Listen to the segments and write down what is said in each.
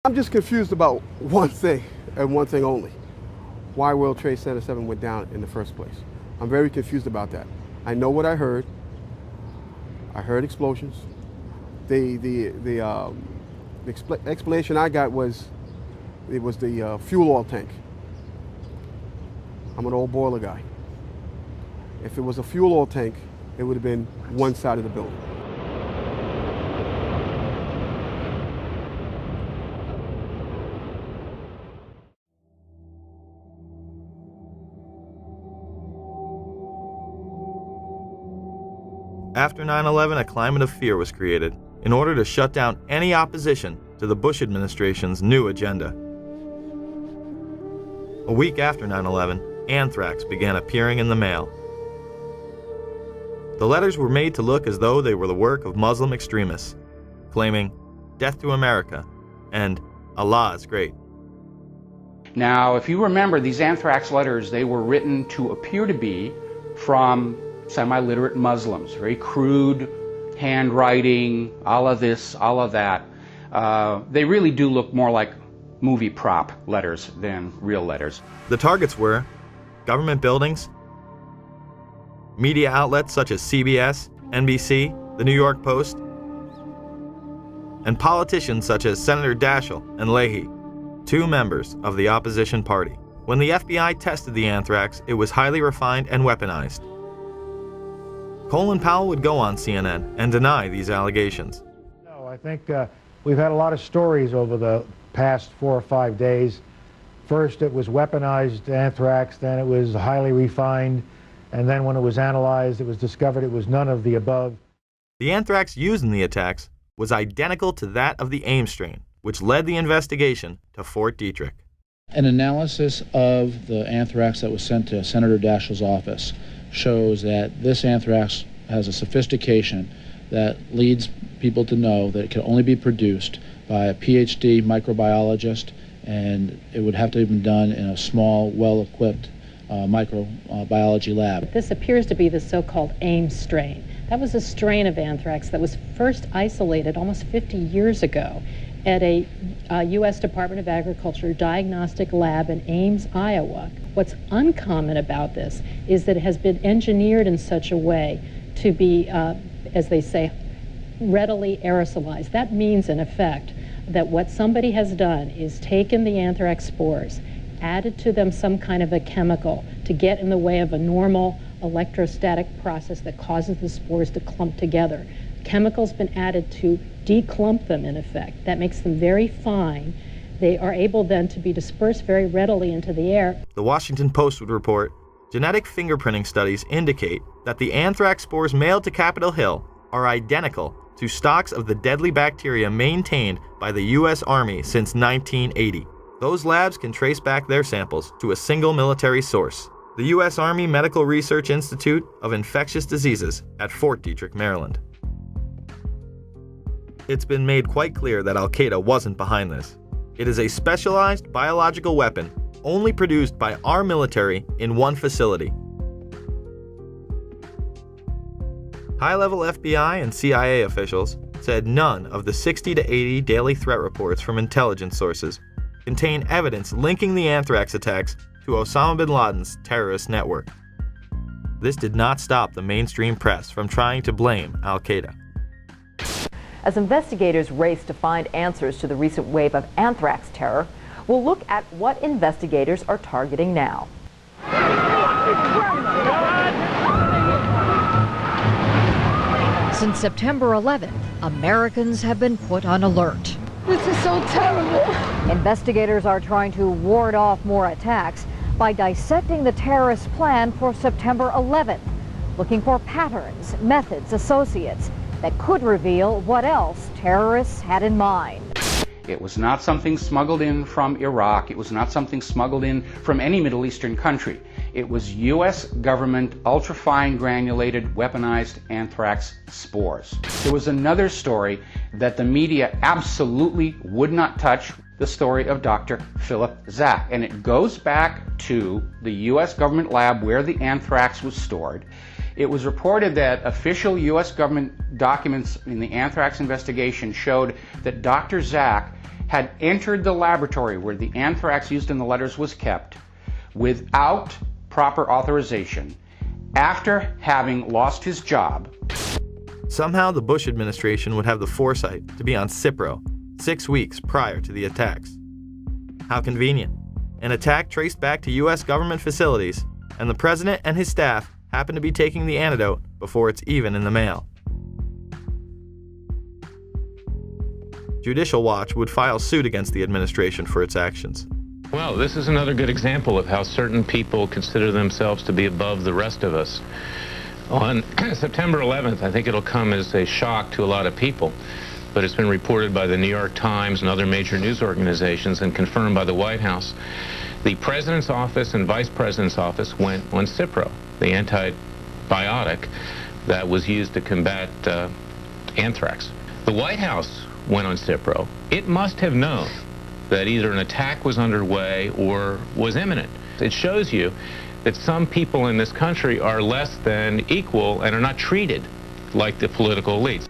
I'm just confused about one thing and one thing only. Why World Trade Center 7 went down in the first place. I'm very confused about that. I know what I heard. I heard explosions. The explanation I got was it was the fuel oil tank. I'm an old boiler guy. If it was a fuel oil tank, it would have been one side of the building. After 9/11, a climate of fear was created in order to shut down any opposition to the Bush administration's new agenda. A week after 9/11, anthrax began appearing in the mail. The letters were made to look as though they were the work of Muslim extremists, claiming "Death to America" and "Allah is great." Now, if you remember, these anthrax letters, they were written to appear to be from semi-literate Muslims, very crude handwriting, all of this, all of that. They really do look more like movie prop letters than real letters. The targets were government buildings, media outlets such as CBS, NBC, the New York Post, and politicians such as Senator Daschle and Leahy, two members of the opposition party. When the FBI tested the anthrax, it was highly refined and weaponized. Colin Powell would go on CNN and deny these allegations. No, I think we've had a lot of stories over the past 4 or 5 days. First it was weaponized anthrax, then it was highly refined, and then when it was analyzed, it was discovered it was none of the above. The anthrax used in the attacks was identical to that of the Ames strain, which led the investigation to Fort Detrick. An analysis of the anthrax that was sent to Senator Daschle's office shows that this anthrax has a sophistication that leads people to know that it can only be produced by a PhD microbiologist, and it would have to have been done in a small, well-equipped microbiology lab. This appears to be the so-called Ames strain. That was a strain of anthrax that was first isolated almost 50 years ago at a U.S. Department of Agriculture diagnostic lab in Ames, Iowa. What's uncommon about this is that it has been engineered in such a way to be, as they say, readily aerosolized. That means, in effect, that what somebody has done is taken the anthrax spores, added to them some kind of a chemical to get in the way of a normal electrostatic process that causes the spores to clump together. Chemical's been added to declump them, in effect. That makes them very fine. They are able then to be dispersed very readily into the air. The Washington Post would report, genetic fingerprinting studies indicate that the anthrax spores mailed to Capitol Hill are identical to stocks of the deadly bacteria maintained by the U.S. Army since 1980. Those labs can trace back their samples to a single military source, the U.S. Army Medical Research Institute of Infectious Diseases at Fort Detrick, Maryland. It's been made quite clear that Al-Qaeda wasn't behind this. It is a specialized biological weapon only produced by our military in one facility. High-level FBI and CIA officials said none of the 60 to 80 daily threat reports from intelligence sources contain evidence linking the anthrax attacks to Osama bin Laden's terrorist network. This did not stop the mainstream press from trying to blame Al-Qaeda. As investigators race to find answers to the recent wave of anthrax terror, we'll look at what investigators are targeting now. Since September 11th, Americans have been put on alert. This is so terrible. Investigators are trying to ward off more attacks by dissecting the terrorist plan for September 11th, looking for patterns, methods, associates that could reveal what else terrorists had in mind. It was not something smuggled in from Iraq. It was not something smuggled in from any Middle Eastern country. It was U.S. government ultrafine granulated weaponized anthrax spores. There was another story that the media absolutely would not touch, the story of Dr. Philip Zach. And it goes back to the U.S. government lab where the anthrax was stored. It was reported that official U.S. government documents in the anthrax investigation showed that Dr. Zach had entered the laboratory where the anthrax used in the letters was kept without proper authorization after having lost his job. Somehow the Bush administration would have the foresight to be on Cipro 6 weeks prior to the attacks. How convenient. An attack traced back to U.S. government facilities, and the president and his staff happen to be taking the antidote before it's even in the mail. Judicial Watch would file suit against the administration for its actions. Well, this is another good example of how certain people consider themselves to be above the rest of us. On September 11th, I think it'll come as a shock to a lot of people, but it's been reported by the New York Times and other major news organizations and confirmed by the White House. The President's office and Vice President's office went on Cipro, the antibiotic that was used to combat anthrax. The White House went on Cipro. It must have known that either an attack was underway or was imminent. It shows you that some people in this country are less than equal and are not treated like the political elites.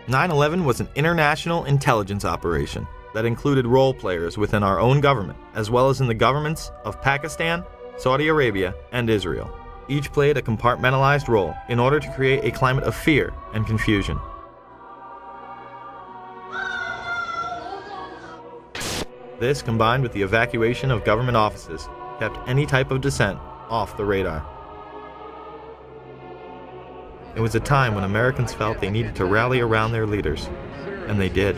"9/11 was an international intelligence operation that included role players within our own government, as well as in the governments of Pakistan, Saudi Arabia, and Israel. Each played a compartmentalized role in order to create a climate of fear and confusion. This, combined with the evacuation of government offices, kept any type of dissent off the radar. It was a time when Americans felt they needed to rally around their leaders, and they did.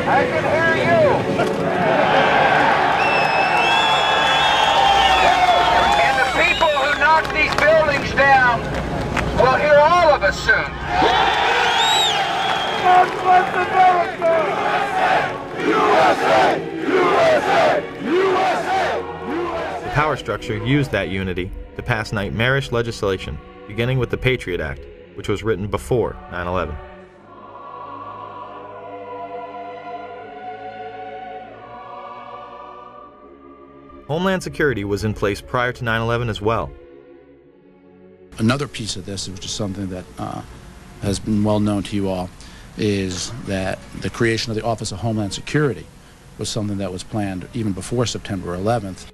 I can hear you! And the people who knocked these buildings down will hear all of us soon. God bless America! USA! USA! USA! The power structure used that unity to pass nightmarish legislation, beginning with the Patriot Act, which was written before 9/11. Homeland Security was in place prior to 9/11 as well. Another piece of this, which is something that has been well known to you all, is that the creation of the Office of Homeland Security was something that was planned even before September 11th.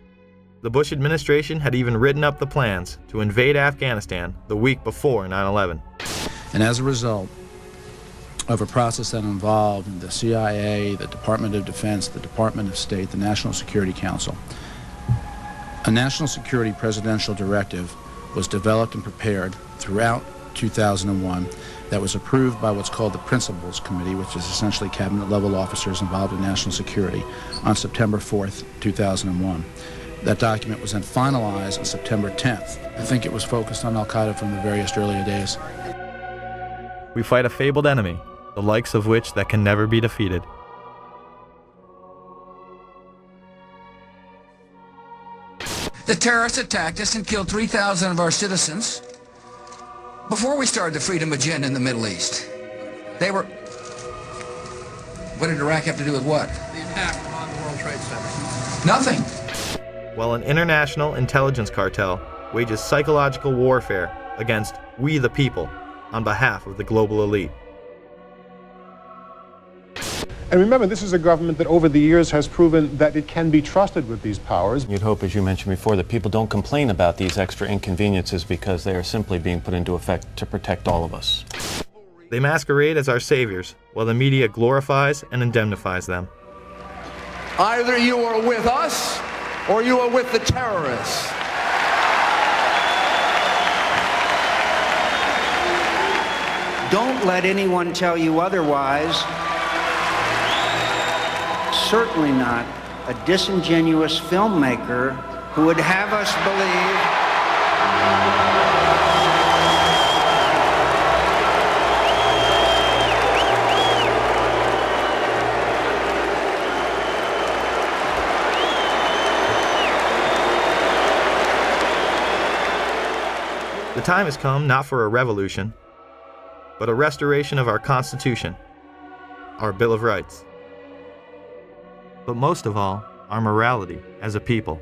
The Bush administration had even written up the plans to invade Afghanistan the week before 9/11. And as a result of a process that involved the CIA, the Department of Defense, the Department of State, the National Security Council, a national security presidential directive was developed and prepared throughout 2001 that was approved by what's called the Principals Committee, which is essentially cabinet-level officers involved in national security, on September 4th, 2001. That document was then finalized on September 10th. I think it was focused on Al-Qaeda from the various earlier days. We fight a fabled enemy, the likes of which that can never be defeated. The terrorists attacked us and killed 3,000 of our citizens before we started the freedom agenda in the Middle East. They were... What did Iraq have to do with what? The attack on the World Trade Center. Nothing. While an international intelligence cartel wages psychological warfare against we the people on behalf of the global elite. And remember, this is a government that over the years has proven that it can be trusted with these powers. You'd hope, as you mentioned before, that people don't complain about these extra inconveniences because they are simply being put into effect to protect all of us. They masquerade as our saviors, while the media glorifies and indemnifies them. Either you are with us, or you are with the terrorists. Don't let anyone tell you otherwise. Certainly not a disingenuous filmmaker who would have us believe The time has come not for a revolution, but a restoration of our Constitution, our Bill of Rights, but most of all, our morality as a people.